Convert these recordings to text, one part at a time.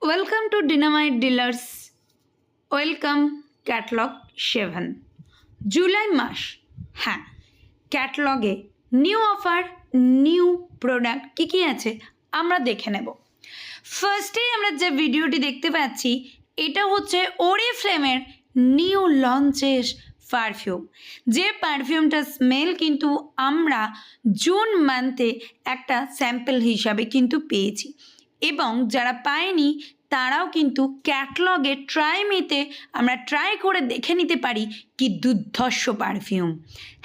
Welcome to dynamite dealers. Welcome catalogue 7 July মাস। হ্যাঁ, ক্যাটলগে নিউ অফার, নিউ প্রোডাক্ট কী আছে আমরা দেখে নেব। ফার্স্টেই আমরা যে ভিডিওটি দেখতে পাচ্ছি এটা হচ্ছে ওরিফ্লেমের নিউ লঞ্চেস পারফিউম। যে পারফিউমটা স্মেল কিন্তু আমরা জুন মান্থে একটা স্যাম্পল হিসাবে কিন্তু পেয়েছি, এবং যারা পায়নি তারাও কিন্তু ক্যাটলগে ট্রাই মিতে আমরা ট্রাই করে দেখে নিতে পারি কি দুর্ধর্ষ পারফিউম।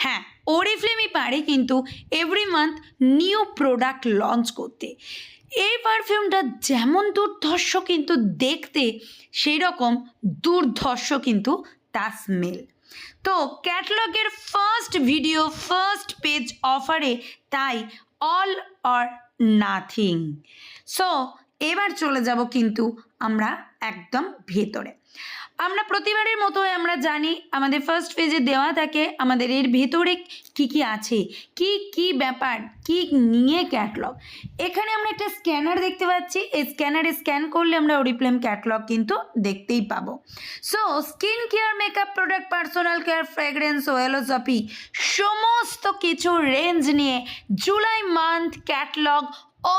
হ্যাঁ, ওরিফ্লেমই পারে কিন্তু every month new product launch করতে। এই পারফিউমটা যেমন দুর্ধর্ষ কিন্তু দেখতে, সেই রকম দুর্ধর্ষ কিন্তু তার স্মেল। তো ক্যাটলগের ফার্স্ট ভিডিও ফার্স্ট পেজ অফারে, তাই অল অর নাথিং। সো এবার চলে যাব কিন্তু আমরা একদম ভেতরে। আমরা প্রতিবারের মতো আমরা জানি আমাদের ফার্স্ট পেজে দেওয়া থাকে আমাদের এর ভেতরে কি কি আছে, কি কি ব্যাপার, কি নিয়ে ক্যাটলগ। এখানে আমরা একটা স্ক্যানার দেখতে পাচ্ছি। এই স্ক্যানারে স্ক্যান করলে আমরা ওরিফ্লেম ক্যাটলগ কিন্তু দেখতেই পাবো। So skin care, makeup product, personal care, fragrance, ওয়েলোসপি সমস্ত কিছু রেঞ্জ নিয়ে July month catalogue,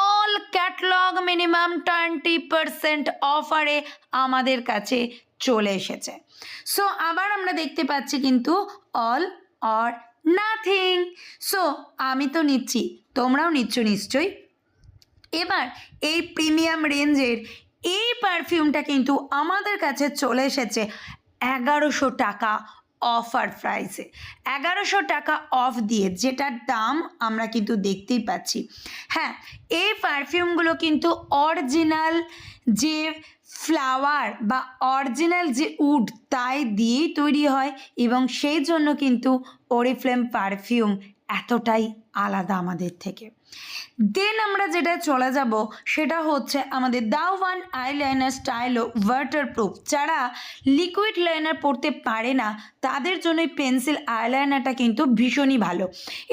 all catalogue minimum 20% অফারে আমাদের কাছে চলে এসেছে। সো আবার আমরা দেখতে পাচ্ছি কিন্তু অল অর নাথিং। সো আমি তো নিচ্ছি, তোমরাও নিচ্ছ নিশ্চয়ই। এবার এই প্রিমিয়াম রেঞ্জের এই পারফিউমটা কিন্তু আমাদের কাছে চলে এসেছে 1100 টাকা অফার প্রাইসে। 1100 টাকা অফ দিয়ে, যেটার দাম আমরা কিন্তু দেখতেই পাচ্ছি। হ্যাঁ, এই পারফিউমগুলো কিন্তু অরিজিনাল যে ফ্লাওয়ার বা অরিজিনাল যে উড তাই দিয়েই তৈরি হয়, এবং সেই জন্য কিন্তু ওরিফ্লেম পারফিউম এতটাই আলাদা আমাদের থেকে। দেন আমরা যেটা চলে যাব সেটা হচ্ছে আমাদের দা1 আইলাইনার স্টাইলো ওয়াটারপ্রুফ। যারা লিকুইড লাইনার পরতে পারে না তাদের জন্য এই পেন্সিল আইলাইনারটা কিন্তু ভীষণই ভালো।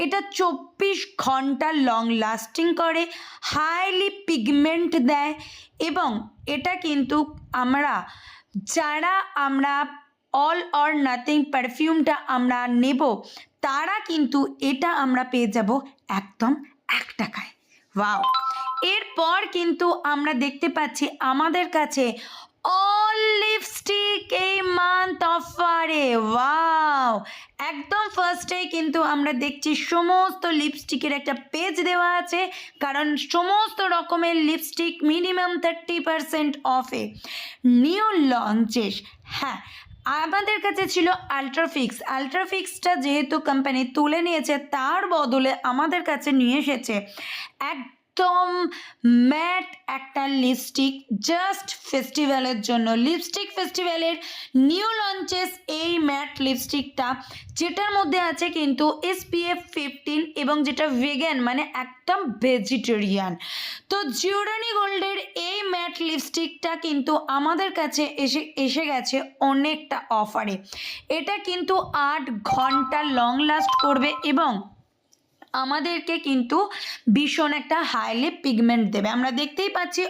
এটা 24 ঘন্টা লং লাস্টিং করে, হাইলি পিগমেন্ট দেয়, এবং এটা কিন্তু যারা অল অর নাথিং পারফিউমটা আমরা নেব তারা কিন্তু এটা আমরা পেয়ে যাব একদম 1 টাকায়। ওয়াও! এরপর কিন্তু আমরা দেখতে পাচ্ছি আমাদের কাছে অল লিপস্টিক এই মান্থ অফারে। ওয়াও! একদম ফার্স্টেই কিন্তু আমরা দেখছি সমস্ত লিপস্টিকের একটা পেজ দেওয়া আছে, কারণ সমস্ত রকমের লিপস্টিক মিনিমাম 30% অফে নিউ লঞ্চেস। হ্যাঁ, আমাদের কাছে ছিল আলট্রাফিক্সটা যেহেতু কোম্পানি তুলে নিয়েছে, তার বদলে আমাদের কাছে নিয়ে এসেছে একদম ম্যাট একটা লিপস্টিক জাস্ট ফেস্টিভ্যালের জন্য। লিপস্টিক ফেস্টিভ্যালের নিউ লঞ্চেস এই ম্যাট লিপস্টিকটা, যেটার মধ্যে আছে কিন্তু SPF 15 এবং যেটা ভেগান মানে একদম ভেজিটেরিয়ান। তো জিওডানি গোল্ডের এই ম্যাট লিপস্টিকটা কিন্তু আমাদের কাছে এসে গেছে অনেকটা অফারে। এটা কিন্তু 8 ঘন্টা লং লাস্ট করবে এবং আমাদেরকে কিন্তু ভীষণ একটা হাইলি পিগমেন্ট দেবে। আমরা দেখতেই পাচ্ছি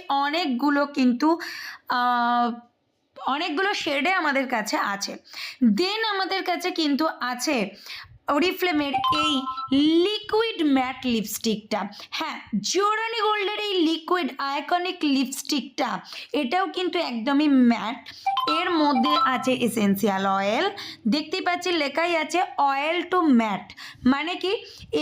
অনেকগুলো শেডে আমাদের কাছে আছে। দেন আমাদের কাছে কিন্তু আছে ওরিফ্লেমের এই লিকুইড ম্যাট লিপস্টিকটা। হ্যাঁ, জিওডানি গোল্ডের এই লিকুইড আইকনিক লিপস্টিকটা, এটাও কিন্তু একদমই ম্যাট। এর মধ্যে আছে এসেন্সিয়াল অয়েল, দেখতেই পাচ্ছি লেখাই আছে অয়েল টু ম্যাট। মানে কি,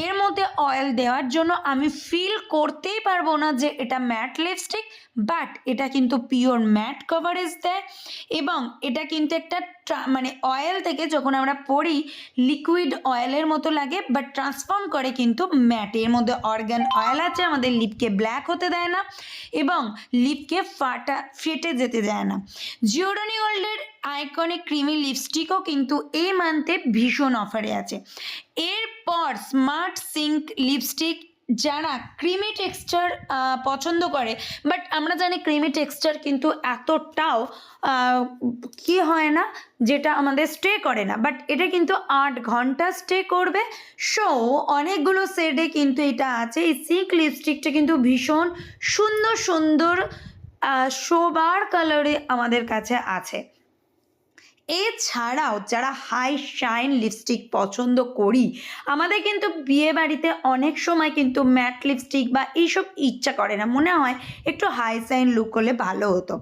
এর মধ্যে অয়েল দেওয়ার জন্য আমি ফিল করতেই পারবো না যে এটা ম্যাট লিপস্টিক, বাট এটা কিন্তু পিওর ম্যাট কভারেজ দেয়, এবং এটা কিন্তু একটা মানে অয়েল থেকে যখন আমরা পরি লিকুইড অয়েলের মতো লাগে, বাট ট্রান্সফর্ম করে কিন্তু ম্যাটের মধ্যে অর্গান অয়েল আছে, আমাদের লিপকে ব্ল্যাক হতে দেয় না এবং লিপকে ফেটে যেতে দেয় না। জিওডানি গোল্ডের আইকনিক ক্রিমি লিপস্টিকও কিন্তু এই মান্থে ভীষণ অফারে আছে। এরপর স্মার্ট সিঙ্ক লিপস্টিক, যারা ক্রিমি টেক্সচার পছন্দ করে, বাট আমরা জানি ক্রিমি টেক্সচার কিন্তু এতটাও কি হয় না, যেটা আমাদের স্টে করে না, বাট এটা কিন্তু 8 ঘন্টা স্টে করবে। সো অনেকগুলো শেডে কিন্তু এটা আছে। এই সিঙ্ক লিপস্টিকটা কিন্তু ভীষণ সুন্দর সোবার কালারে আমাদের কাছে আছে। এছাড়াও যারা হাই শাইন লিপস্টিক পছন্দ করি, আমাদের কিন্তু বিয়ে বাড়িতে অনেক সময় কিন্তু ম্যাট লিপস্টিক বা এইসব ইচ্ছা করে না, মনে হয় একটু হাই শাইন লুক হলে ভালো হতো।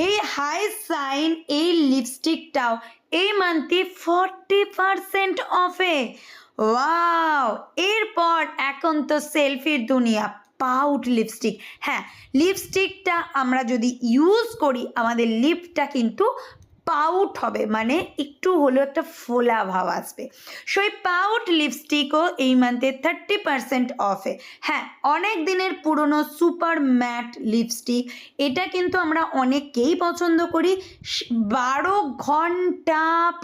এই হাই শাইন এই লিপস্টিকটাও এই মান্থে 40% অফে। ওয়াও! এরপর এখন তো সেলফির দুনিয়া, পাউট লিপস্টিক। হ্যাঁ, লিপস্টিকটা আমরা যদি ইউজ করি আমাদের লিপটা কিন্তু পাউট হবে, মানে একটু হলেও একটা ফোলা ভাব আসবে। সেই পাউট লিপস্টিকও এই মান্থে 30% অফে। হ্যাঁ, অনেক দিনের পুরনো সুপার ম্যাট লিপস্টিক, এটা কিন্তু আমরা অনেকেই পছন্দ করি। 12 ঘন্টা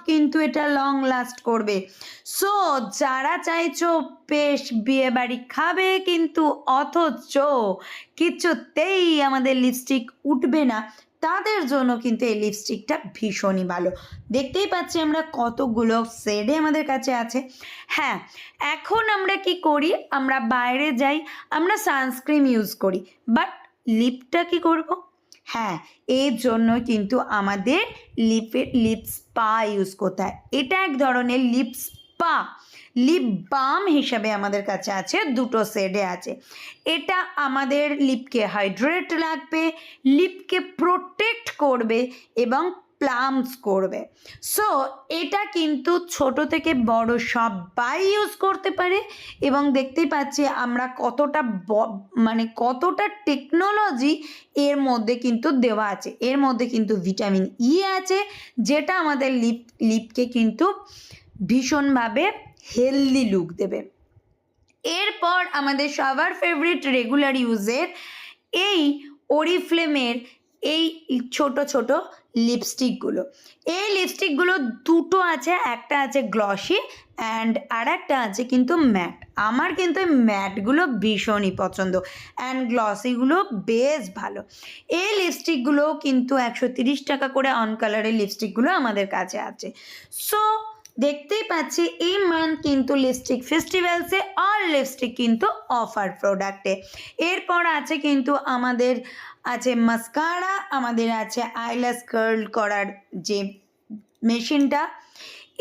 কিন্তু এটা লং লাস্ট করবে। সো যারা চাইছো বেশ বিয়ে বাড়ি খাবে কিন্তু অথচ কিছুতেই আমাদের লিপস্টিক উঠবে না, তাদের জন্য কিন্তু এই লিপস্টিকটা ভীষণই ভালো। দেখতেই পাচ্ছি আমরা কতগুলো শেডে আমাদের কাছে আছে। হ্যাঁ, এখন আমরা কি করি, আমরা বাইরে যাই, আমরা সানস্ক্রিন ইউজ করি, বাট লিপটা কি করব? হ্যাঁ, এর জন্য কিন্তু আমাদের লিপ স্পা ইউজ করতে হয়। এটা এক ধরনের লিপ স্পা, লিপ বাম হিসাবে আমাদের কাছে আছে, দুটো শেডে আছে। এটা আমাদের লিপকে হাইড্রেট রাখবে, লিপকে প্রোটেক্ট করবে এবং প্লাম্পস করবে। সো এটা কিন্তু ছোট থেকে বড় সবাই ইউজ করতে পারে। এবং দেখতেই পাচ্ছি আমরা কতটা মানে কতটা টেকনোলজি এর মধ্যে কিন্তু দেওয়া আছে। এর মধ্যে কিন্তু ভিটামিন ই আছে, যেটা আমাদের লিপকে কিন্তু ভীষণভাবে হেলদি লুক দেবে। এরপর আমাদের সবার ফেভারিট রেগুলার ইউজের এই ওরিফ্লেমের এই ছোট ছোট লিপস্টিকগুলো। এই লিপস্টিকগুলো দুটো আছে, একটা আছে গ্লসি অ্যান্ড আর একটা আছে কিন্তু ম্যাট। আমার কিন্তু এই ম্যাটগুলো ভীষণই পছন্দ অ্যান্ড গ্লসিগুলো বেশ ভালো। এই লিপস্টিকগুলো কিন্তু 130 টাকা করে অন কালারের লিপস্টিকগুলো আমাদের কাছে আছে। সো দেখতেই পাচ্ছি এই মান্থ কিন্তু লিপস্টিক ফেস্টিভ্যালসে অল লিপস্টিক কিন্তু অফার প্রোডাক্টে। এরপর আছে কিন্তু আমাদের আছে মাস্কারা, আমাদের আছে আইল্যাশ কার্ল করার যে মেশিনটা।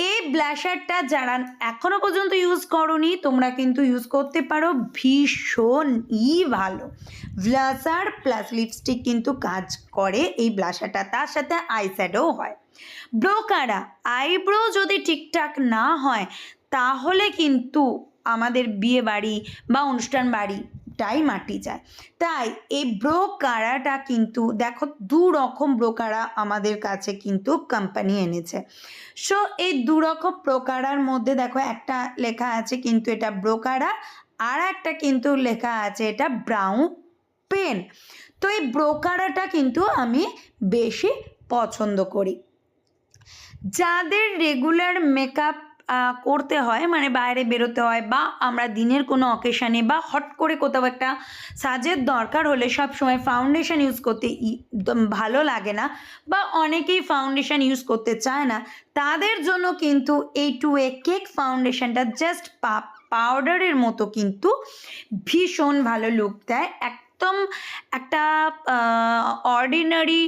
এই ব্লাশারটা যারা এখনো পর্যন্ত ইউজ করোনি তোমরা কিন্তু ইউজ করতে পারো, ভীষণই ভালো। ব্লাশার প্লাস লিপস্টিক কিন্তু কাজ করে এই ব্লাশারটা, তার সাথে আইশ্যাডোও হয়। ব্রোকারা, আইব্রো যদি ঠিকঠাক না হয় তাহলে কিন্তু আমাদের বিয়ে বাড়ি বা অনুষ্ঠান বাড়িটাই মাটি যায়। তাই এই ব্রোকারাটা কিন্তু দেখো, দু রকম ব্রোকারা আমাদের কাছে কিন্তু কোম্পানি এনেছে। সো এই দু রকম ব্রোকারার মধ্যে দেখো একটা লেখা আছে কিন্তু এটা ব্রোকারা, আর একটা কিন্তু লেখা আছে এটা ব্রাউন পেন। তো এই ব্রোকারাটা কিন্তু আমি বেশি পছন্দ করি। যাদের রেগুলার মেকআপ করতে হয়, মানে বাইরে বেরোতে হয় বা আমরা দিনের কোনো অকেশানে বা হট করে কোথাও একটা সাজের দরকার হলে সব সময় ফাউন্ডেশন ইউজ করতে ভালো লাগে না বা অনেকেই ফাউন্ডেশন ইউজ করতে চায় না, তাদের জন্য কিন্তু এই 2A কেক ফাউন্ডেশনটা জাস্ট পাউডারের মতো কিন্তু ভীষণ ভালো লুক দেয়। একদম একটা অর্ডিনারি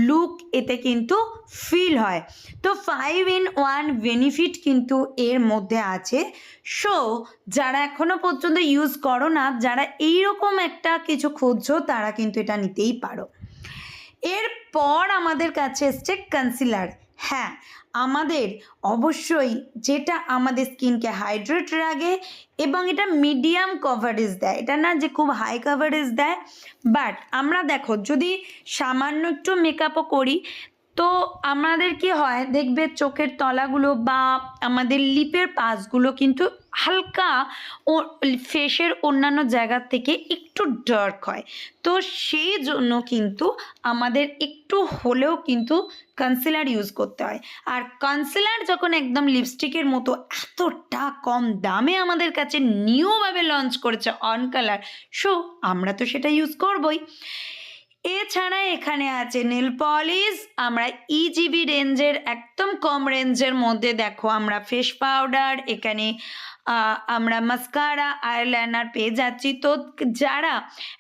লুক এতে কিন্তু ফিল হয়। তো 5-in-1 বেনিফিট কিন্তু এর মধ্যে আছে। সো যারা এখনো পর্যন্ত ইউজ করো না, যারা এইরকম একটা কিছু খুঁজছো তারা কিন্তু এটা নিতেই পারো। এরপর আমাদের কাছে এসছে কনসিলার। হ্যাঁ, আমাদের অবশ্যই যেটা আমাদের স্কিনকে হাইড্রেট রাখে এবং এটা মিডিয়াম কভারেজ দেয়, এটা না যে খুব হাই কভারেজ দেয়। বাট আমরা দেখো যদি সামান্য একটু মেকআপও করি তো আমাদের কি হয় দেখবে চোখের তলাগুলো বা আমাদের লিপের পাশগুলো কিন্তু হালকা ও ফেসের অন্যান্য জায়গার থেকে একটু ডার্ক হয়। তো সেই জন্য কিন্তু আমাদের একটু হলেও কিন্তু কনসিলার ইউজ করতে হয়। আর কনসিলার যখন একদম লিপস্টিকের মতো এতটা কম দামে আমাদের কাছে নিউভাবে লঞ্চ করেছে অন কালার, সো আমরা তো সেটা ইউজ করবই। এছাড়া এখানে আছে নেল পলিশ, আমরা ইজিবি রেঞ্জের একদম কম রেঞ্জের মধ্যে দেখো আমরা ফেস পাউডার, এখানে আমরা মাস্কারা, আইলাইনার পেয়ে যাচ্ছি। তো যারা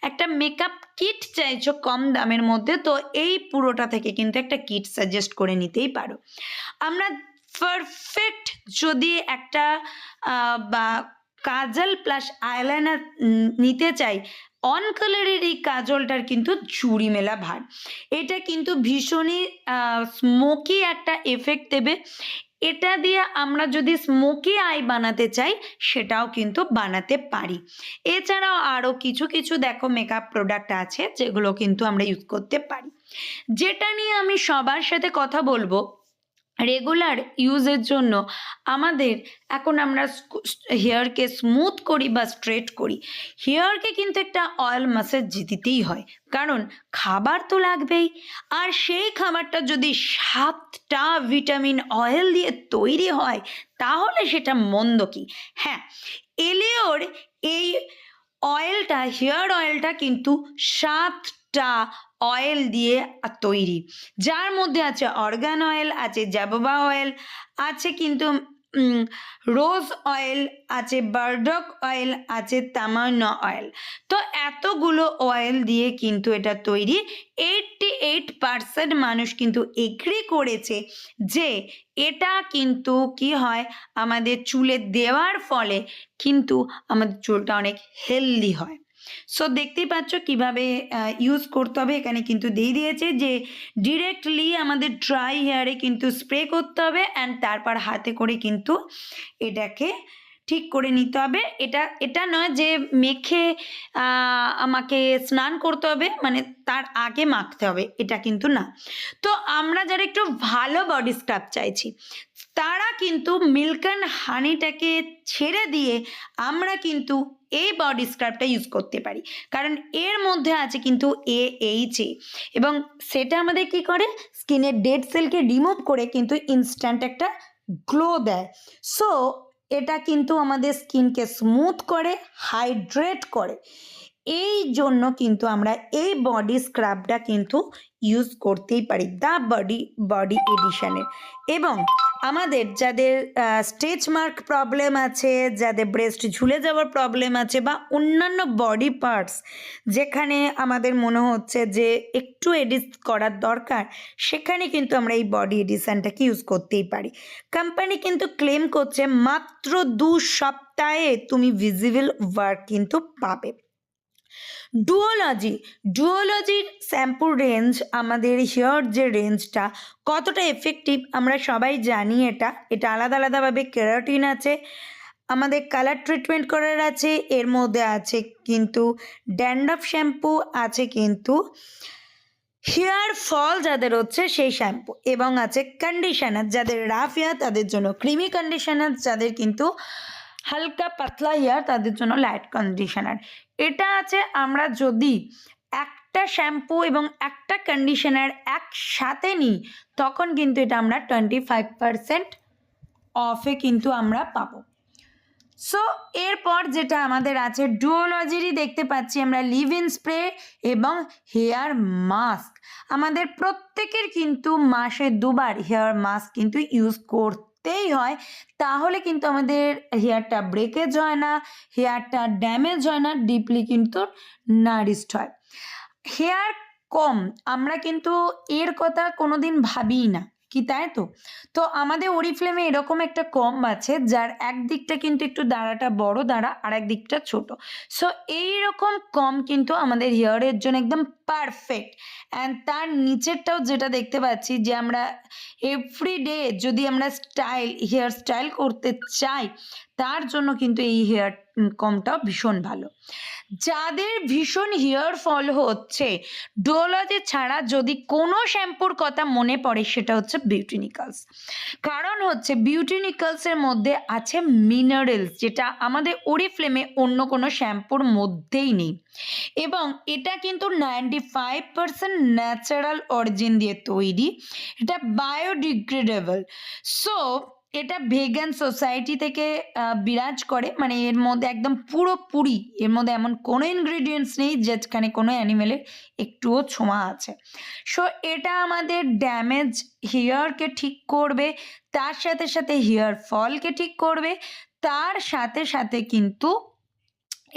একটা মেকআপ কিট চাইছো কম দামের মধ্যে, তো এই পুরোটা থেকে কিন্তু একটা কিট সাজেস্ট করে নিতেই পারো। আমরা পারফেক্ট যদি একটা বা কাজল প্লাস আইলাইনার নিতে চাই, অন কালারের এই কাজলটার কিন্তু ঝুড়ি মেলা ভার, এটা কিন্তু ভীষণই স্মোকি একটা এফেক্ট দেবে। এটা দিয়ে আমরা যদি স্মোকি আই বানাতে চাই সেটাও কিন্তু বানাতে পারি। এছাড়াও আরও কিছু কিছু দেখো মেকআপ প্রোডাক্ট আছে যেগুলো কিন্তু আমরা ইউজ করতে পারি। যেটা নিয়ে আমি সবার সাথে কথা বলবো, রেগুলার ইউজের জন্য আমাদের এখন আমরা হেয়ারকে স্মুথ করি বা স্ট্রেট করি, হেয়ারকে কিন্তু একটা অয়েল ম্যাসাজ দিতেই হয়, কারণ খাবার তো লাগবেই। আর সেই খাবারটা যদি 7টা ভিটামিন অয়েল দিয়ে তৈরি হয় তাহলে সেটা মন্দ কি? হ্যাঁ, এলিওর এই অয়েলটা, হেয়ার অয়েলটা কিন্তু 7টা অয়েল দিয়ে তৈরি, যার মধ্যে আছে অর্গান অয়েল, আছে জাবোবা অয়েল, আছে কিন্তু রোজ অয়েল, আছে বার্ডক অয়েল, আছে তামান্না অয়েল। তো এতগুলো অয়েল দিয়ে কিন্তু এটা তৈরি। 88% মানুষ কিন্তু এগ্রি করেছে যে এটা কিন্তু কি হয়, আমাদের চুলে দেওয়ার ফলে কিন্তু আমাদের চুলটা অনেক হেলদি হয়। সো দেখতেই পাচ্ছ কিভাবে ইউজ করতে হবে, এখানে কিন্তু দিয়ে দিয়েছে যে ডিরেক্টলি আমাদের ড্রাই হেয়ারে কিন্তু স্প্রে করতে হবে অ্যান্ড তারপর হাতে করে কিন্তু এটাকে ঠিক করে নিতে হবে। এটা নয় যে মেখে আমাকে স্নান করতে হবে, মানে তার আগে মাখতে হবে, এটা কিন্তু না। তো আমরা যারা একটু ভালো বডি স্ক্রাব চাইছি তারা কিন্তু মিল্ক অ্যান্ড হানিটাকে ছেড়ে দিয়ে আমরা কিন্তু এই বডি স্ক্রাবটা ইউজ করতে পারি, কারণ এর মধ্যে আছে কিন্তু AHA, এবং সেটা আমাদের কি করে, স্কিনের ডেড সেলকে রিমুভ করে কিন্তু ইনস্ট্যান্ট একটা গ্লো দেয়। সো এটা কিন্তু আমাদের স্কিনকে স্মুথ করে, হাইড্রেট করে। এই জন্য কিন্তু আমরা এই বডি স্ক্রাবটা কিন্তু ইউজ করতেই পারি, দ্য বডি এডিশনের। এবং আমাদের যাদের স্ট্রেচ মার্ক প্রবলেম আছে, যাদের ব্রেস্ট ঝুলে যাওয়ার প্রবলেম আছে, বা অন্যান্য বডি পার্টস যেখানে আমাদের মনে হচ্ছে যে একটু এডিট করার দরকার, সেখানে কিন্তু আমরা এই বডি এডিশনটাকে ইউজ করতেই পারি। কোম্পানি কিন্তু ক্লেম করছে মাত্র 2 সপ্তাহে তুমি ভিজিবল ওয়ার্ক কিন্তু পাবে। ডুওলজির শ্যাম্পুর রেঞ্জ, আমাদের হেয়ার যে রেঞ্জটা কতটা এফেক্টিভ আমরা সবাই জানি। এটা আলাদা আলাদাভাবে কেরাটিন আছে, আমাদের কালার ট্রিটমেন্ট করার আছে, এর মধ্যে আছে কিন্তু ড্যান্ড্রফ শ্যাম্পু, আছে কিন্তু হেয়ার ফল যাদের হচ্ছে সেই শ্যাম্পু, এবং আছে কন্ডিশনার, যাদের রাফ হেয়ার তাদের জন্য ক্রিমি কন্ডিশনার, যাদের কিন্তু হালকা পাতলা হেয়ার তাদের জন্য লাইট কন্ডিশনার। এটা আছে আমরা যদি একটা শ্যাম্পু এবং একটা কন্ডিশনার একসাথে নিই তখন কিন্তু এটা আমরা 25% অফে কিন্তু আমরা পাবো। সো এরপর যেটা আমাদের আছে ডুওলজিরই দেখতে পাচ্ছি আমরা লিভ ইন স্প্রে এবং হেয়ার মাস্ক। আমাদের প্রত্যেকের কিন্তু মাসে 2বার হেয়ার মাস্ক কিন্তু ইউজ করতেই হয়, তাহলে কিন্তু আমাদের হেয়ারটা ব্রেকেজ হয় না, হেয়ারটা ড্যামেজ হয় না, ডিপলি কিন্তু নারিশড হয়। হেয়ার কম আমরা কিন্তু এর কথা কোনোদিন ভাবিই না, কি তাই তো? তো আমাদের ওরিফ্লেমে এরকম একটা কম আছে যার একদিকটা কিন্তু একটু দাঁড়াটা বড় দাঁড়া আর একদিকটা ছোট। সো এইরকম কম কিন্তু আমাদের হেয়ারের জন্য একদম পারফেক্ট। অ্যান্ড তার নিচেরটাও যেটা দেখতে পাচ্ছি যে আমরা এভরিডে যদি আমরা হেয়ার স্টাইল করতে চাই তার জন্য কিন্তু এই হেয়ার কমটাও ভীষণ ভালো। যাদের ভীষণ হেয়ার ফল হচ্ছে, ডুওলজি ছাড়া যদি কোনো শ্যাম্পুর কথা মনে পড়ে সেটা হচ্ছে বিউটিনিক্যালস। কারণ হচ্ছে বিউটিনিক্যালসের মধ্যে আছে মিনারেলস, যেটা আমাদের ওরিফ্লেমে অন্য কোনো শ্যাম্পুর মধ্যেই নেই, এবং এটা কিন্তু 95% ন্যাচারাল অরিজিন দিয়ে তৈরি, এটা বায়োডিগ্রেডেবল। সো এটা ভেগান সোসাইটি থেকে বিরাজ করে, মানে এর মধ্যে একদম পুরোপুরি এর মধ্যে এমন কোনো ইনগ্রিডিয়েন্টস নেই যেখানে কোনো অ্যানিমেলের একটুও ছোঁয়া আছে। সো এটা আমাদের ড্যামেজ হেয়ারকে ঠিক করবে, তার সাথে সাথে হেয়ার ফলকে ঠিক করবে, তার সাথে সাথে কিন্তু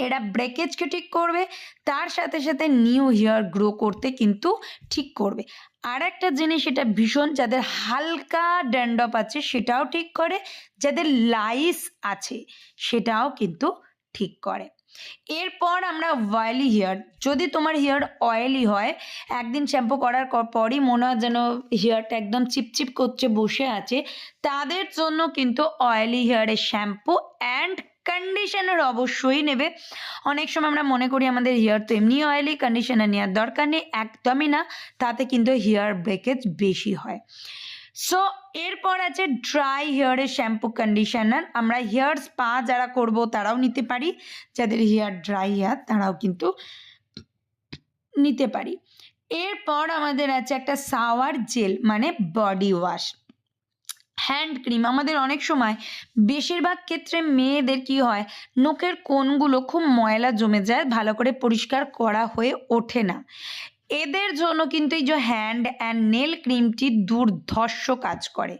এরা ব্রেকেজকে ঠিক করবে, তার সাথে সাথে নিউ হেয়ার গ্রো করতে কিন্তু ঠিক করবে। আর একটা জিনিস, এটা ভীষণ যাদের হালকা ড্যান্ড্রফ আছে সেটাও ঠিক করে, যাদের লাইস আছে সেটাও কিন্তু ঠিক করে। এরপর আমরা অয়েলি হেয়ার, যদি তোমার হেয়ার অয়েলি হয়, একদিন শ্যাম্পু করার পরই মনে হয় যেন হেয়ারটা একদম চিপচিপ করছে, বসে আছে, তাদের জন্য কিন্তু অয়েলি হেয়ারের শ্যাম্পু অ্যান্ড কন্ডিশনার অবশ্যই নেবে। অনেক সময় আমরা মনে করি আমাদের হেয়ার তো এমনি অয়েলি, কন্ডিশনার নেওয়ার দরকার নেই, একদমই না, তাতে কিন্তু হেয়ার ব্রেকেজ বেশি হয়। সো এরপর আছে ড্রাই হেয়ারের শ্যাম্পু কন্ডিশনার। আমরা হেয়ার স্পা যারা করব তারাও নিতে পারি, যাদের হেয়ার ড্রাই হেয়ার তারাও কিন্তু নিতে পারি। এরপর আমাদের আছে একটা শাওয়ার জেল, মানে বডি ওয়াশ, হ্যান্ড ক্রিম। আমাদের অনেক সময়, বেশিরভাগ ক্ষেত্রে মেয়েদের কি হয়, নখের কোণগুলো খুব ময়লা জমে যায়, ভালো করে পরিষ্কার করা হয়ে ওঠে না। এদের জন্য কিন্তু এই যে হ্যান্ড অ্যান্ড নেল ক্রিমটি দুর্ধর্ষ কাজ করে।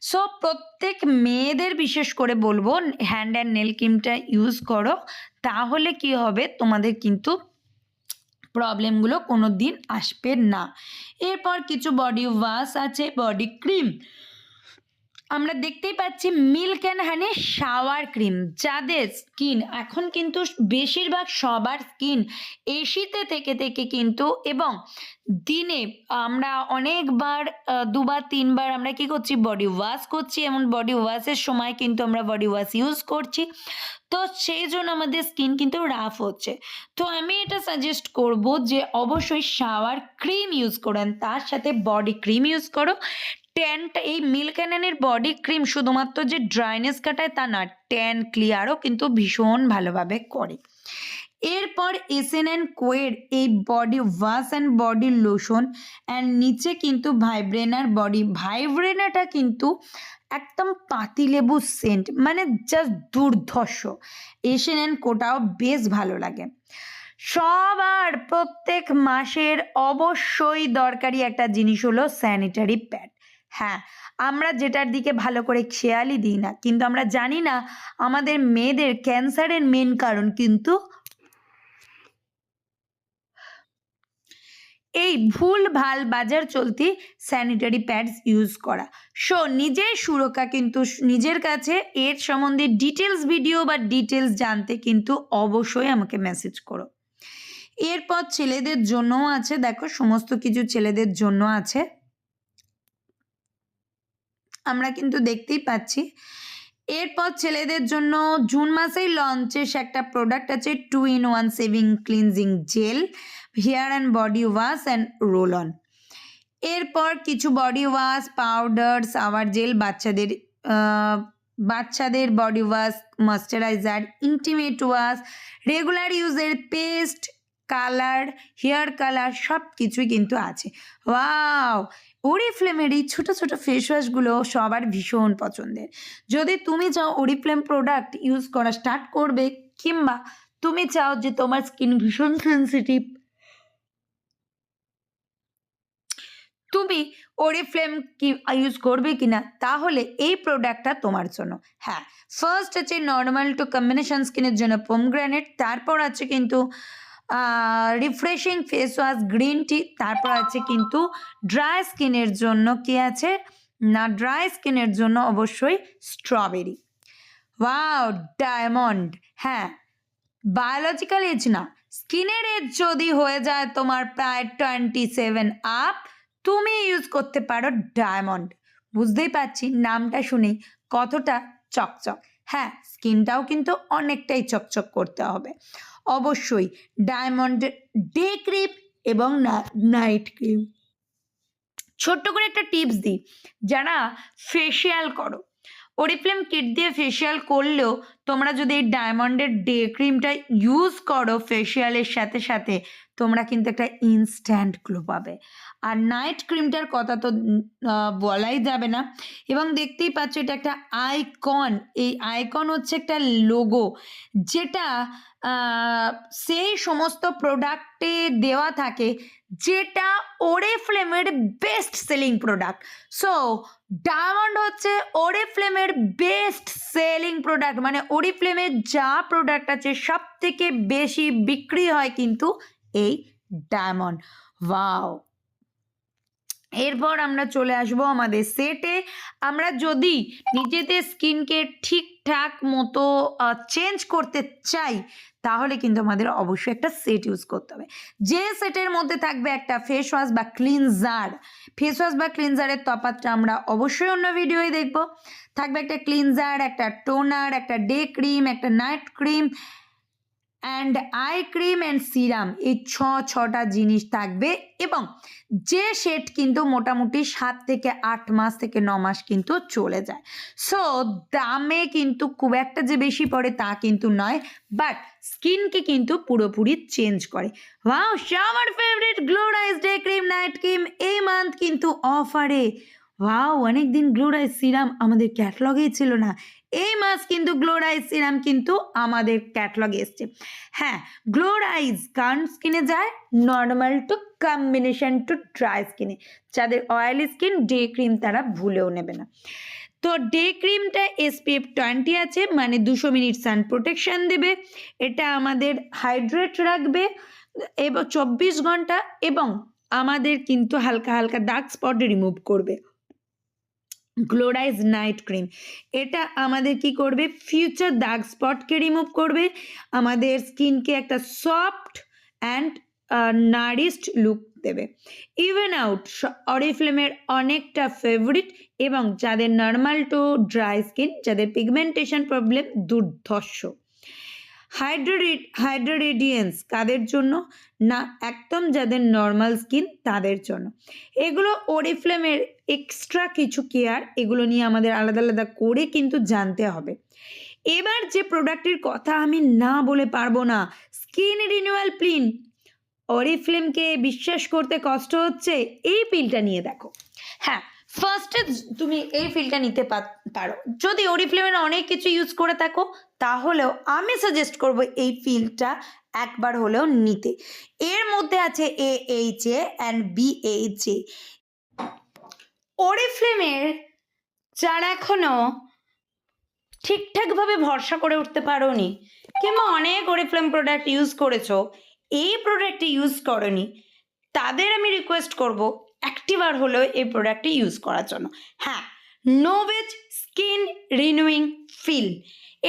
সো প্রত্যেক মেয়েদের বিশেষ করে বলবো হ্যান্ড অ্যান্ড নেল ক্রিমটা ইউজ করো, তাহলে কি হবে, তোমাদের কিন্তু প্রবলেমগুলো কোনো দিন আসবে না। এরপর কিছু বডি ওয়াশ আছে, বডি ক্রিম। আমরা দেখতেই পাচ্ছি milk and honey shower cream. যাদের স্কিন এখন কিন্তু বেশিরভাগ সবার স্কিন এসিতে থেকে থেকে কিন্তু, এবং দিনে আমরা অনেকবার 2বার 3বার আমরা কি করছি, বডি ওয়াশ করছি, এমন বডি ওয়াশের সময় কিন্তু আমরা বডি ওয়াশ ইউজ করছি, তো সেই জন্য আমাদের স্কিন কিন্তু রাফ হচ্ছে। তো আমি এটা সাজেস্ট করব যে অবশ্যই শাওয়ার ক্রিম ইউজ করেন, তার সাথে বডি ক্রিম ইউজ করো। ট্যানটা, এই মিল্ক অ্যান্ড হানির বডি ক্রিম শুধুমাত্র যে ড্রাইনেস কাটায় তা না, ট্যান ক্লিয়ারও কিন্তু ভীষণ ভালোভাবে করে। এরপর এসএন&কোয়ের এই body wash and body lotion, and নিচে কিন্তু ভাইব্রেনাটা কিন্তু একদম পাতিলেবু সেন্ট, মানে জাস্ট দুর্ধর্ষ। এসএন&কোটাও বেশ ভালো লাগে। সবার প্রত্যেক মাসের অবশ্যই দরকারি একটা জিনিস হলো স্যানিটারি প্যাড। হ্যাঁ, আমরা যেটার দিকে ভালো করে খেয়ালই দিই না, কিন্তু আমরা জানি না আমাদের মেয়েদের ক্যান্সারের মেন কারণ কিন্তু এই ভুল ভাল বাজার চলতি স্যানিটারি প্যাডস ইউজ করা। সো নিজের সুরক্ষা কিন্তু নিজের কাছে, এর সম্বন্ধে ডিটেলস ভিডিও বা ডিটেলস জানতে কিন্তু অবশ্যই আমাকে মেসেজ করো। এরপর ছেলেদের জন্যও আছে, দেখো সমস্ত কিছু ছেলেদের জন্য আছে, আমরা কিন্তু দেখতেই পাচ্ছি। এরপর ছেলেদের জন্য জুন মাসেই লঞ্চের একটা প্রোডাক্ট আছে, 2-in-1 shaving cleansing gel, hair and body wash and roll on. এরপর কিছু body wash, powder, shower gel, বাচ্চাদের body wash, moisturiser, intimate wash, regular ইউজের পেস্ট, কালার, হেয়ার কালার, সব কিছুই কিন্তু আছে। ওয়াও, ওরিফ্লেমের এই ছোটো ছোটো ফেস ওয়াশগুলো সবার ভীষণ পছন্দের। যদি তুমি চাও ওরিফ্লেম প্রোডাক্ট ইউজ করা স্টার্ট করবে, কিংবা তুমি চাও যে তোমার স্কিন ভীষণ সেন্সিটিভ, তুমি ওরিফ্লেম কি ইউজ করবে কিনা, তাহলে এই প্রোডাক্টটা তোমার জন্য। হ্যাঁ, ফার্স্ট আছে নর্মাল টু কম্বিনেশন স্কিনের জন্য পোমগ্রানেট, তারপর আছে কিন্তু refreshing face wash green tea, তারপর আছে কিন্তু ড্রাই স্কিনের জন্য কি আছে না, ড্রাই স্কিনের জন্য অবশ্যই স্ট্রবেরি। Wow, diamond. হ্যাঁ, বায়োলজিক্যাল এজ না, স্কিনের এজ যদি হয়ে যায় তোমার প্রায় 27 আপ, তুমি ইউজ করতে পারো ডায়মন্ড। বুঝতেই পারছি নামটা শুনেই কতটা চকচক। হ্যাঁ, স্কিনটাও কিন্তু অনেকটাই চকচক করতে হবে। অবশ্যই ডায়মন্ড ডে ক্রিম এবং নাইট ক্রিম। ছোট্ট করে একটা টিপস দিই, যারা ফেসিয়াল করো, ওরিফ্লেম কিট দিয়ে ফেসিয়াল করলেও তোমরা যদি এই ডায়মন্ডের ডে ক্রিমটা ইউজ করো ফেসিয়ালের সাথে সাথে, তোমরা কিন্তু একটা ইনস্ট্যান্ট গ্লো পাবে। আর নাইট ক্রিমটার কথা তো বলাই যাবে না, এবং দেখতেই পাচ্ছ এটা একটা আইকন। এই আইকন হচ্ছে একটা লোগো, যেটা সেই সমস্ত প্রোডাক্টে দেওয়া থাকে যেটা ওরিফ্লেমের best selling product. So diamond হচ্ছে ওরিফ্লেমের বেস্ট সেলিং প্রোডাক্ট, মানে ওরিফ্লেমের যা প্রোডাক্ট আছে সব থেকে বেশি বিক্রি হয় কিন্তু এই ডায়মন্ড। ওয়াও! এরপর আমরা চলে আসবো আমাদের সেটে। আমরা যদি নিজেদের স্কিনকে ঠিকঠাক মতো চেঞ্জ করতে চাই, তাহলে কিন্তু আমাদের অবশ্যই একটা সেট ইউজ করতে হবে, যে সেটের মধ্যে থাকবে একটা ফেস ওয়াশ বা ক্লিনজার। ফেস ওয়াশ বা ক্লিনজারের তফাৎটা আমরা অবশ্যই অন্য ভিডিওয় দেখব। থাকবে একটা ক্লিনজার, একটা টোনার, একটা ডে ক্রিম, একটা night cream and eye cream and serum. এই ছটা জিনিস থাকবে, এবং যে সেট কিন্তু মোটামুটি 7 থেকে 8 মাস থেকে 9 মাস কিন্তু চলে যায়। সো দামে কিন্তু খুব একটা যে বেশি পড়ে তা কিন্তু নয়, বাট স্কিনকে কিন্তু পুরোপুরি চেঞ্জ করে। ওয়াও! আমার ফেভারিট গ্লোরাইজ ডে ক্রিম নাইট ক্রিম এই মান্থ কিন্তু অফারে। ওয়াও! অনেকদিন গ্লোরাইজ সিরাম আমাদের ক্যাটালগেই ছিল না, এই মাস কিন্তু গ্লোরাইজ সিরাম কিন্তু আমাদের ক্যাটালগে এসছে। হ্যাঁ, গ্লোরাইজ কার্ন স্কিনে যায়, normal to combination to dry স্কিনে। যাদের অয়েলি স্কিন ডে ক্রিম তারা ভুলেও নেবে না। তো ডে ক্রিমটা SPF 20 আছে, মানে 200 মিনিট সান প্রোটেকশন দেবে। এটা আমাদের হাইড্রেট রাখবে এবং 24 ঘন্টা, এবং আমাদের কিন্তু হালকা হালকা ডার্ক স্পট রিমুভ করবে। গ্লোরাইজ নাইট ক্রিম এটা আমাদের কি করবে, ফিউচার ডার্ক স্পটকে রিমুভ করবে, আমাদের স্কিনকে একটা সফট অ্যান্ড নারিশড লুক দেবে। ইভেন আউট অরিফ্লেমের অনেকটা ফেভারিট, এবং যাদের নর্মাল টু ড্রাই স্কিন, যাদের পিগমেন্টেশন প্রবলেম দুর্ধর্ষ। হাইড্রোরেডিয়েন্স কাদের জন্য না, একদম যাদের নর্মাল স্কিন তাদের জন্য। এগুলো ওরিফ্লেমের এক্সট্রা কিছু কেয়ার, এগুলো নিয়ে আমাদের আলাদা আলাদা করে কিন্তু জানতে হবে। এবার যে প্রোডাক্টের কথা আমি না বলে পারবো না, স্কিন রিনিউয়াল পিল। অরিফ্লেমকে বিশ্বাস করতে কষ্ট হচ্ছে, এই পিলটা নিয়ে দেখো। হ্যাঁ, ফার্স্টে তুমি এই পিলটা নিতে পারো। যদি অরিফ্লেমের অনেক কিছু ইউজ করে থাকো, তাহলেও আমি সাজেস্ট করব এই পিলটা একবার হলেও নিতে। এর মধ্যে আছে AHA অ্যান্ড BHA। অরিফ্লেমের যারা এখনো ঠিকঠাকভাবে ভরসা করে উঠতে পারোনি, কিংবা অনেক অরিফ্লেম প্রোডাক্ট ইউজ করেছো, এই প্রোডাক্টটি ইউজ করনি, তাদের আমি রিকোয়েস্ট করব একটিবার হলেও এই প্রোডাক্টটি ইউজ করার জন্য। হ্যাঁ, নোভেজ স্কিন রিনিউইং পিল।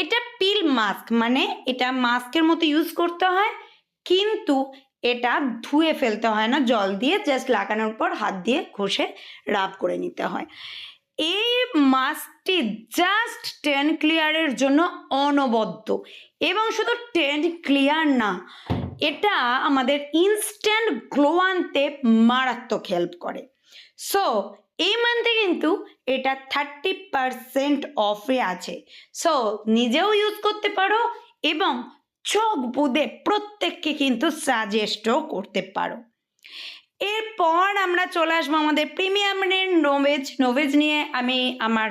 এটা পিল মাস্ক, মানে এটা মাস্কের মতো ইউজ করতে হয়, কিন্তু এটা ধুয়ে ফেলতে হয় না জল দিয়ে, জাস্ট লাগানোর পর হাত দিয়ে ঘষে রাব করে নিতে হয়। এই মাস্কটি জাস্ট টেন ক্লিয়ারের জন্য অনবদ্য, এবং শুধু টেন ক্লিয়ার না, এটা আমাদের ইনস্ট্যান্ট গ্লো আনতে মারাত্মক হেল্প করে। সো এই মান্থে কিন্তু এটা 30% অফে আছে। সো নিজেও ইউজ করতে পারো, এবং চোখ বুঁদে প্রত্যেককে কিন্তু সাজেস্টও করতে পারো। এরপর আমরা চলে আসবো আমাদের প্রিমিয়ামের নোভেজ নিয়ে। আমি আমার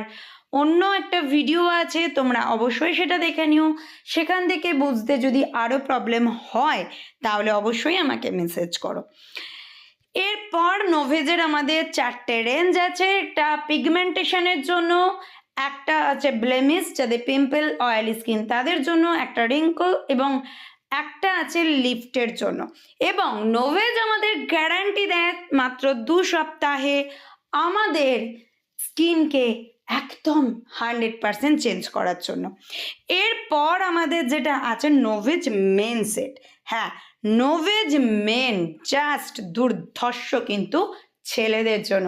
অন্য একটা ভিডিও আছে, তোমরা অবশ্যই সেটা দেখে নিও। সেখান থেকে বুঝতে যদি আরও প্রবলেম হয়, তাহলে অবশ্যই আমাকে মেসেজ করো। এরপর নোভেজের আমাদের 4টে রেঞ্জ আছে। একটা পিগমেন্টেশনের জন্য, একটা আছে ব্লেমিশ, যাদের পিম্পল অয়েলি স্কিন তাদের জন্য, একটা রিঙ্কল, এবং একটা আছে লিফটের জন্য। এবং নোভেজ আমাদের গ্যারান্টি দেয় মাত্র 2 সপ্তাহে আমাদের স্কিনকে একদম 100% চেঞ্জ করার জন্য। এরপর আমাদের যেটা আছে নোভেজ মেন সেট। হ্যাঁ, নোভেজ মেন জাস্ট দুর্ধর্ষ কিন্তু ছেলেদের জন্য।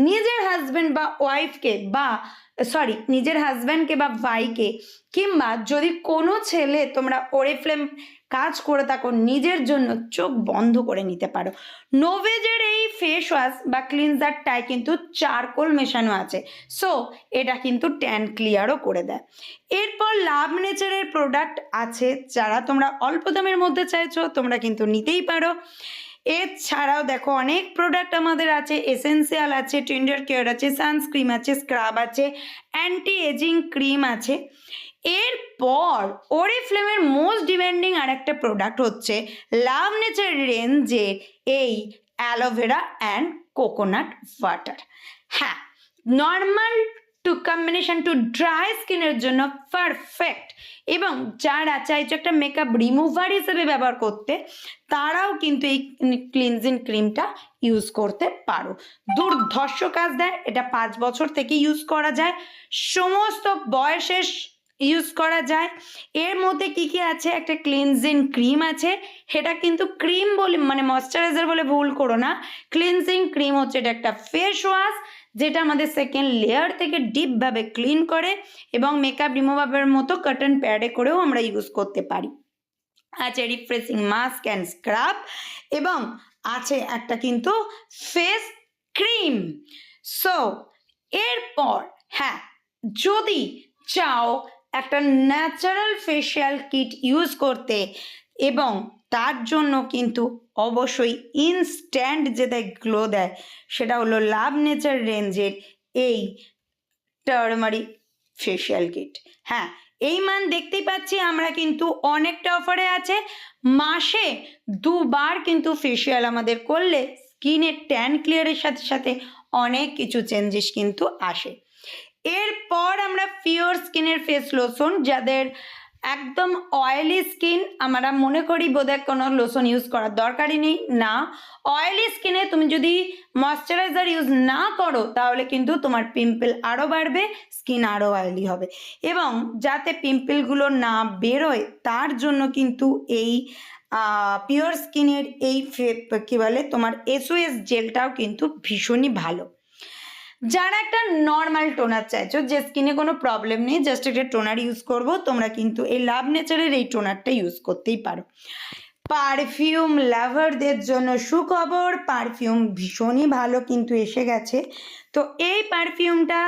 নিজের হাজব্যান্ড বা ওয়াইফকে নিজের হাজব্যান্ডকে বা ভাইকে, কিংবা যদি কোনো ছেলে তোমরা ওরিফ্লেম কাজ করে থাকো নিজের জন্য, চোখ বন্ধ করে নিতে পারো। নোভেজের এই ফেস ওয়াশ বা ক্লিনজারটায় কিন্তু চারকোল মেশানো আছে, সো এটা কিন্তু ট্যান ক্লিয়ারও করে দেয়। এরপর লাভ নেচারের প্রোডাক্ট আছে, যারা তোমরা অল্প দামের মধ্যে চাইছো তোমরা কিন্তু নিতেই পারো। এছাড়াও দেখো অনেক প্রোডাক্ট আমাদের আছে, এসেন্সিয়াল আছে, টেন্ডার কেয়ার আছে, সানস্ক্রিন আছে, স্ক্রাব আছে, অ্যান্টি এজিং ক্রিম আছে। এরপর ওরিফ্লেমের মোস্ট ডিমান্ডিং আর একটা প্রোডাক্ট হচ্ছে লাভ নেচার রেঞ্জের এই অ্যালোভেরা অ্যান্ড কোকোনাট ওয়াটার। হ্যাঁ, normal to combination to dry স্কিনের জন্য পারফেক্ট, এবং যারা চাইছো একটা মেকআপ রিমুভার হিসেবে ব্যবহার করতে, তারাও কিন্তু এই ক্লিনজিং ক্রিমটা ইউজ করতে পারো। দুর্ধর্ষ কাজ দেয়, এটা 5 বছর থেকে ইউজ করা যায়, সমস্ত বয়সের ইউজ করা যায়। এর মধ্যে কি কি আছে, একটা ক্লিনজিং ক্রিম আছে, সেটা কিন্তু ক্রিম বলে মানে ময়শ্চারাইজার বলে ভুল করো না, ক্লিনজিং ক্রিম হচ্ছে এটা একটা ফেস ওয়াশ যেটা আমাদের সেকেন্ড লেয়ার থেকে ডিপভাবে ক্লিন করে, এবং মেকআপ রিমুভারের মতো কটন প্যাডে করেও আমরা ইউজ করতে পারি। আছে রিফ্রেশিং মাস্ক অ্যান্ড স্ক্রাব, এবং আছে একটা কিন্তু ফেস ক্রিম। সো এরপর হ্যাঁ, যদি চাও একটা ন্যাচারাল ফেশিয়াল কিট ইউজ করতে, এবং তার জন্য কিন্তু অবশ্যই ইনস্ট্যান্ট যেটা গ্লো দেয় সেটা হলো লাভ নেচার রেঞ্জের এই টার্মারিক ফেশিয়াল কিট। হ্যাঁ, এই মান দেখতেই পাচ্ছি আমরা কিন্তু অনেকটা অফারে আছে, মাসে 2 বার কিন্তু ফেশিয়াল আমাদের করলে স্কিনের ট্যান ক্লিয়ারের সাথে সাথে অনেক কিছু চেঞ্জেস কিন্তু আসে। এরপর আমরা পিওর স্কিনের ফেস লোশন, যাদের একদম অয়েলি স্কিন, আমরা মনে করি বোধহয় কোনো লোশন ইউজ করার দরকারই নেই। না, অয়েলি স্কিনে তুমি যদি ময়শ্চারাইজার ইউজ না করো তাহলে কিন্তু তোমার পিম্পল আরও বাড়বে, স্কিন আরও অয়েলি হবে, এবং যাতে পিম্পলগুলো না বেরোয় তার জন্য কিন্তু এই পিওর স্কিনের এই কী বলে তোমার SOS জেলটাও কিন্তু ভীষণই ভালো। যারা একটা নর্মাল টোনার চাইছো, যে স্কিনে কোনো প্রবলেম নেই, জাস্ট একটা টোনার ইউজ করবো, তোমরা কিন্তু এই লাভ নেচারের এই টোনারটা ইউজ করতেই পারো। পারফিউম লাভারদের জন্য সুখবর, পারফিউম ভীষণই ভালো কিন্তু এসে গেছে। তো এই পারফিউমটা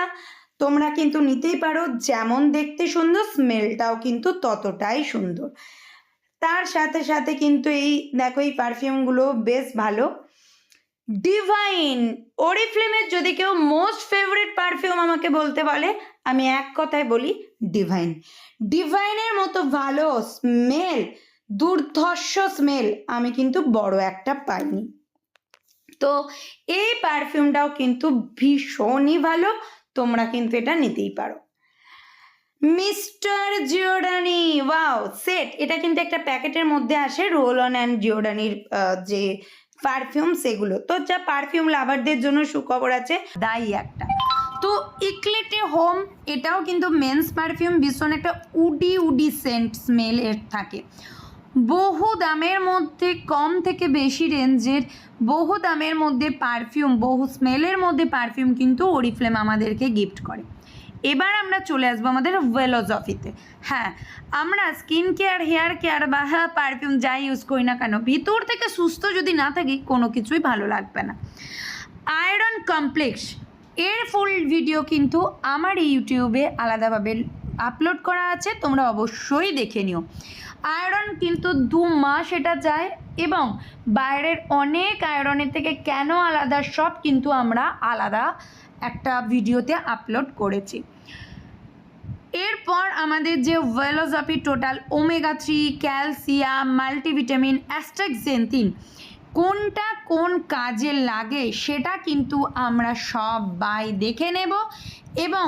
তোমরা কিন্তু নিতেই পারো, যেমন দেখতে সুন্দর স্মেলটাও কিন্তু ততটাই সুন্দর। তার সাথে সাথে কিন্তু এই দেখো এই পারফিউমগুলো বেশ ভালো। ডিভাইন, ওরিফ্লেমের যদি কেউ মোস্ট ফেভারিট পারফিউম আমাকে বলতে বলে, আমি এক কথায় বলি ডিভাইন। ডিভাইনের মতো ভালো স্মেল, দুর্ধর্ষ স্মেল আমি কিন্তু বড় একটা পাইনি। তো এই পারফিউমটাও কিন্তু ভীষণই ভালো, তোমরা কিন্তু এটা নিতেই পারো। মিস্টার জিওডানি ওয়াও সেট, এটা কিন্তু একটা প্যাকেটের মধ্যে আসে রোল অন অ্যান্ড জিওডানির যে পারফিউম সেগুলো। তো যা পারফিউম লাভারদের জন্য সুখবর আছে, দাই একটা। তো ইক্লেটে হোম, এটাও কিন্তু মেন্স পারফিউম, ভীষণ একটা উডি সেন্ট স্মেল এর থাকে। বহু দামের মধ্যে, কম থেকে বেশি রেঞ্জের বহু দামের মধ্যে পারফিউম, বহু স্মেলের মধ্যে পারফিউম কিন্তু ওরিফ্লেম আমাদেরকে গিফট করে। এবার আমরা চলে আসবো আমাদের ভেলোজফিতে। হ্যাঁ, আমরা স্কিন কেয়ার, হেয়ার কেয়ার বা পারফিউম যাই ইউজ করি না কেন, ভিতর থেকে সুস্থ যদি না থাকি কোনো কিছুই ভালো লাগবে না। আয়রন কমপ্লেক্স এর ফুল ভিডিও কিন্তু আমার ইউটিউবে আলাদাভাবে আপলোড করা আছে, তোমরা অবশ্যই দেখে নিও। আয়রন কিন্তু 2 মাস এটা যায়, এবং বাইরের অনেক আয়রনের থেকে কেন আলাদা সব কিন্তু আমরা আলাদা একটা ভিডিওতে আপলোড করেছি। এরপর আমাদের যে ভেলোজফি টোটাল ওমেগা 3, ক্যালসিয়াম, মাল্টিভিটামিন, অ্যাস্টাক্সেন্থিন, কোনটা কোন কাজে লাগে সেটা কিন্তু আমরা সবাই দেখে নেব, এবং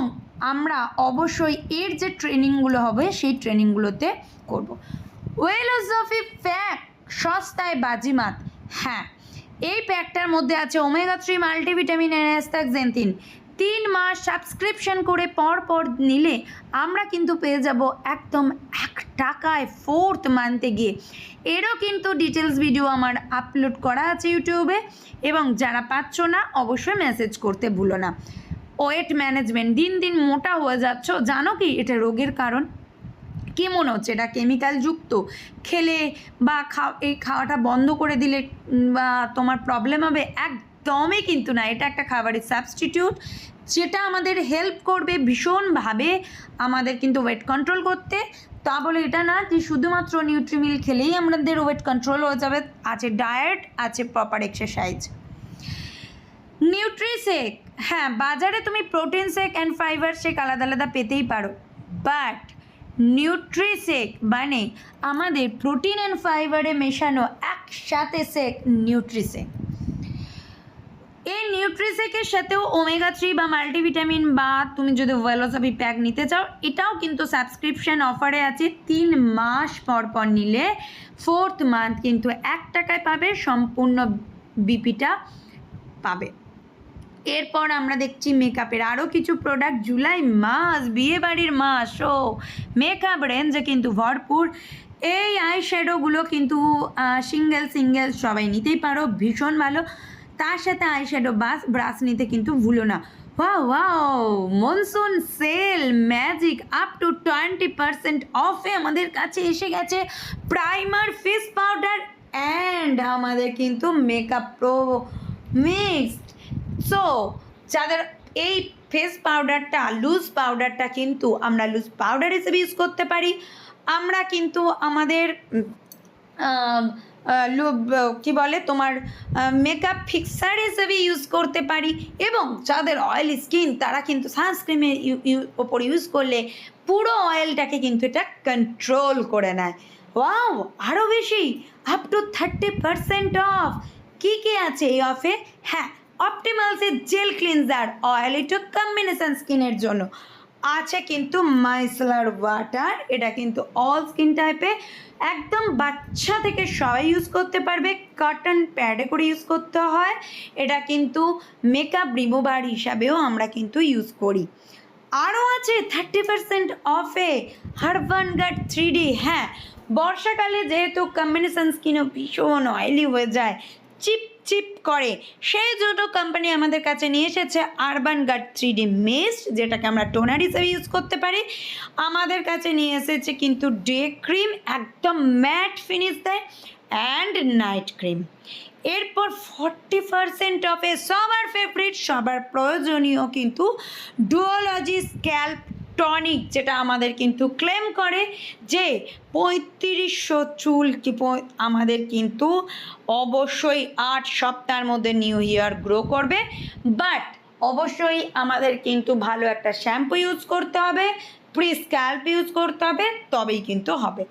আমরা অবশ্যই এর যে ট্রেনিংগুলো হবে সেই ট্রেনিংগুলোতে করব। ভেলোজফি প্যাক সস্তায় বাজিমাত। হ্যাঁ, এই প্যাকটার মধ্যে আছে ওমেগা 3, মাল্টিভিটামিন, অ্যাস্টাক্সেন্থিন, 3 মাস সাবস্ক্রিপশন করে পর নিলে আমরা কিন্তু পেয়ে যাব একদম 1 টাকায় 4th মান্থে গিয়ে। এরও কিন্তু ডিটেলস ভিডিও আমার আপলোড করা আছে ইউটিউবে, এবং যারা পাচ্ছ না অবশ্যই মেসেজ করতে ভুলো না। ওয়েট ম্যানেজমেন্ট, দিন দিন মোটা হয়ে যাচ্ছ, জানো কি এটা রোগের কারণ? কী মনে হচ্ছে এটা কেমিক্যালযুক্ত? খেলে বা এই খাওয়াটা বন্ধ করে দিলে বা তোমার প্রবলেম হবে? একদমই কিন্তু না, এটা একটা খাবারের সাবস্টিটিউট যেটা আমাদের হেল্প করবে ভীষণভাবে আমাদের কিন্তু ওয়েট কন্ট্রোল করতে। তা বলে এটা না যে শুধুমাত্র নিউট্রিমিল খেলেই আমাদের ওয়েট কন্ট্রোল হয়ে যাবে। আছে ডায়েট, আছে প্রপার এক্সারসাইজ। নিউট্রিশেক, হ্যাঁ বাজারে তুমি protein shake and fibre shake আলাদা আলাদা পেতেই পারো, বাট নিউট্রিশেক মানে আমাদের প্রোটিন অ্যান্ড ফাইবারে মেশানো একসাথে শেক নিউট্রিশেক। এই নিউট্রিশেকের সাথেও ওমেগা 3 বা মাল্টিভিটামিন বা তুমি যদি ওয়েলোসাবি প্যাক নিতে চাও এটাও কিন্তু সাবস্ক্রিপশন অফারে আছে। 3 মাস পর নিলে 4th মান্থ কিন্তু 1 টাকায় পাবে, সম্পূর্ণ বিপিটা পাবে। এরপর আমরা দেখছি মেকআপের আরও কিছু প্রোডাক্ট। জুলাই মাস বিয়েবাড়ির মাস, ও মেকআপ রেঞ্জে কিন্তু ভরপুর। এই আই শ্যাডোগুলো কিন্তু সিঙ্গেল সবাই নিতেই পারো, ভীষণ ভালো। তার সাথে আই শ্যাডো ব্রাশ নিতে কিন্তু ভুলো না। Wow monsoon sale magic up to 20% অফে আমাদের কাছে এসে গেছে প্রাইমার, ফেস পাউডার অ্যান্ড আমাদের কিন্তু মেকআপ প্রো মিক্সড। সো যাদের এই ফেস পাউডারটা লুজ পাউডারটা কিন্তু আমরা লুজ পাউডার হিসেবে ইউজ করতে পারি, আমরা কিন্তু আমাদের কি বলে তোমার মেকআপ ফিক্সার হিসেবে ইউজ করতে পারি, এবং যাদের অয়েলি স্কিন তারা কিন্তু সানস্ক্রিনের ওপর ইউজ করলে পুরো অয়েলটাকে কিন্তু এটা কন্ট্রোল করে নেয়। ওয়াও আরও বেশি, আপ টু 30% অফ। কী কী আছে এই অফে? হ্যাঁ, অপটিমালসের gel cleanser oily to combination স্কিনের জন্য আছে কিন্তু মাইসেলার ওয়াটার, এটা কিন্তু অল স্কিন টাইপে একদম বাচ্চা থেকে সবাই ইউজ করতে পারবে, কটন প্যাডে করে ইউজ করতে হয়। এটা কিন্তু মেকআপ রিমুভার হিসাবেও আমরা কিন্তু ইউজ করি। আরও আছে 30% অফে হার্বান গার্ড 3D। হ্যাঁ, বর্ষাকালে যেহেতু কম্বিনেশন স্কিনও ভীষণ অয়েলি হয়ে যায়, চিপ করে, সেই জন্য কোম্পানি আমাদের কাছে নিয়ে এসেছে আরবান গার্ড 3D মিস্ট, যেটাকে আমরা টোনার হিসেবে ইউজ করতে পারি। আমাদের কাছে নিয়ে এসেছে কিন্তু ডে ক্রিম, একদম ম্যাট ফিনিশ দেয়, অ্যান্ড নাইট ক্রিম। এরপর 40% অফে সবার ফেভারিট, সবার প্রয়োজনীয় কিন্তু ডুওলজি স্ক্যাল্প টনিক, যেটা আমাদের কিন্তু ক্লেম করে যে 3500 চুল কি আমাদের কিন্তু অবশ্যই 8 সপ্তাহের মধ্যে নিউ ইয়ার গ্রো করবে। বাট অবশ্যই আমাদের কিন্তু ভালো একটা শ্যাম্পু ইউজ করতে হবে, প্রি স্ক্যাল্প ইউজ করতে হবে, তবেই কিন্তু হবে।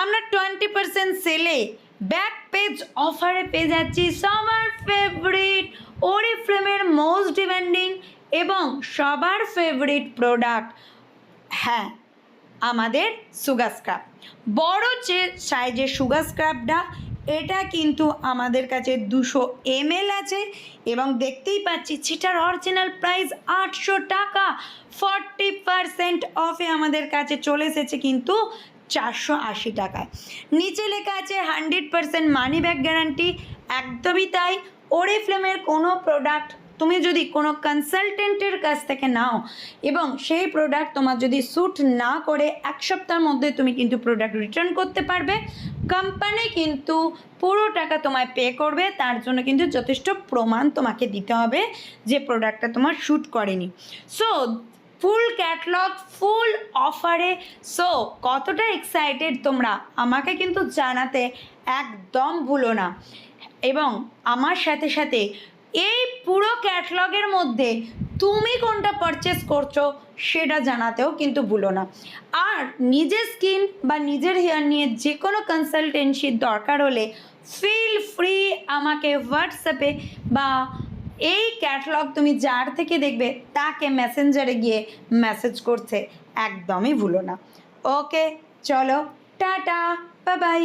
আমরা 20% সেলে ব্যাক পেজ অফারে পেয়ে যাচ্ছি সবার ফেভারিট ওরিফ্লেমের মোস্ট ডিমান্ডিং এবং সবার ফেভারিট প্রোডাক্ট, হ্যাঁ আমাদের সুগার স্ক্রাব। বড় যে সাইজের সুগার স্ক্রাবটা, এটা কিন্তু আমাদের কাছে 200 ml আছে, এবং দেখতেই পাচ্ছি সেটার অরিজিনাল প্রাইস 800 টাকা। 40% অফে আমাদের কাছে চলে এসেছে কিন্তু 480 টাকায়। নিচে লেখা আছে 100% মানি ব্যাক গ্যারান্টি, একদমই তাই। ওরিফ্লেমের কোনো প্রোডাক্ট তুমি যদি কোনো কনসালটেন্টের কাছ থেকে নাও এবং সেই প্রোডাক্ট তোমার যদি স্যুট না করে 1 সপ্তাহের মধ্যে তুমি কিন্তু প্রোডাক্ট রিটার্ন করতে পারবে। কোম্পানি কিন্তু পুরো টাকা তোমায় পে করবে, তার জন্য কিন্তু যথেষ্ট প্রমাণ তোমাকে দিতে হবে যে প্রোডাক্টটা তোমার শ্যুট করেনি। সো ফুল ক্যাটলগ, ফুল অফারে। সো কতটা এক্সাইটেড তোমরা আমাকে কিন্তু জানাতে একদম ভুলো না, এবং আমার সাথে সাথে এই পুরো ক্যাটলগের মধ্যে তুমি কোনটা পারচেস করছো সেটা জানাতেও কিন্তু ভুলো না। আর নিজের স্কিন বা নিজের হেয়ার নিয়ে যে কোনো কনসালটেন্সির দরকার হলে ফিল ফ্রি আমাকে হোয়াটসঅ্যাপে বা এই ক্যাটলগ তুমি যার থেকে দেখবে তাকে মেসেঞ্জারে গিয়ে মেসেজ করতে একদমই ভুলো না। ওকে, চলো টাটা, বাই বাই।